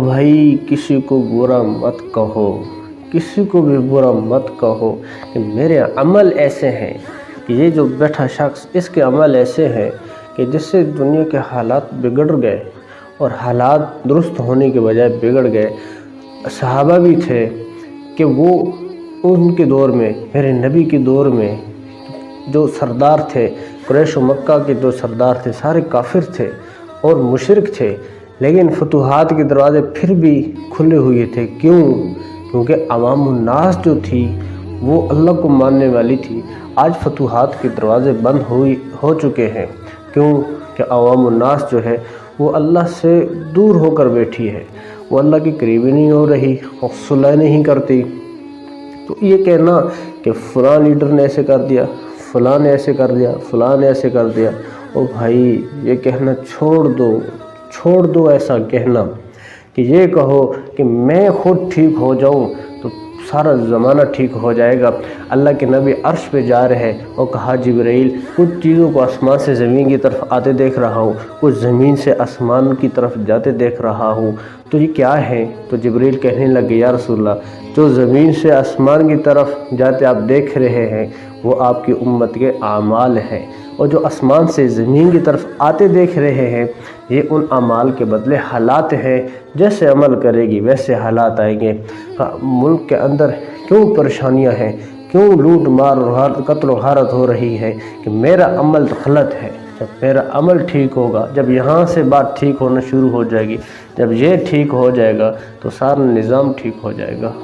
भाई किसी को बुरा मत कहो, किसी को भी बुरा मत कहो कि मेरे अमल ऐसे हैं कि ये जो बैठा शख्स इसके अमल ऐसे हैं कि जिससे दुनिया के हालात बिगड़ गए और हालात दुरुस्त होने के बजाय बिगड़ गए। सहाबा भी थे कि वो उनके दौर में, मेरे नबी के दौर में जो सरदार थे, कुरैश और मक्का के जो सरदार थे सारे काफिर थे और मुशरिक थे, लेकिन फतूहात के दरवाज़े फिर भी खुले हुए थे। क्यों? क्योंकि अवामुन्नास जो थी वो अल्लाह को मानने वाली थी। आज फतूहात के दरवाज़े बंद हो चुके हैं। क्यों? कि अवामुन्नास जो है वो अल्लाह से दूर होकर बैठी है, वो अल्लाह की करीबी नहीं हो रही और सुलह नहीं करती। तो ये कहना कि फ़लाँ लीडर ने ऐसे कर दिया, फ़लाँ ने ऐसे कर दिया, फ़लाँ ने ऐसे कर दिया, ओ भाई ये कहना छोड़ दो ऐसा कहना कि ये कहो कि मैं खुद ठीक हो जाऊं तो सारा ज़माना ठीक हो जाएगा। अल्लाह के नबी अर्श पे जा रहे हैं और कहा जिब्राइल कुछ चीज़ों को आसमान से ज़मीन की तरफ आते देख रहा हूँ, कुछ ज़मीन से आसमान की तरफ जाते देख रहा हूँ, तो ये क्या है? तो जिब्राइल कहने लगे या रसूलल्लाह जो ज़मीन से आसमान की तरफ जाते आप देख रहे हैं वो आपकी उम्मत के आमाल हैं, और जो आसमान से ज़मीन की तरफ आते देख रहे हैं ये उन अमाल के बदले हालात हैं। जैसे अमल करेगी वैसे हालात आएंगे। मुल्क के अंदर क्यों परेशानियां हैं, क्यों लूट मार और कत्ल व गारत हो रही है? कि मेरा अमल तो गलत है। जब मेरा अमल ठीक होगा, जब यहाँ से बात ठीक होना शुरू हो जाएगी, जब ये ठीक हो जाएगा तो सारा निज़ाम ठीक हो जाएगा।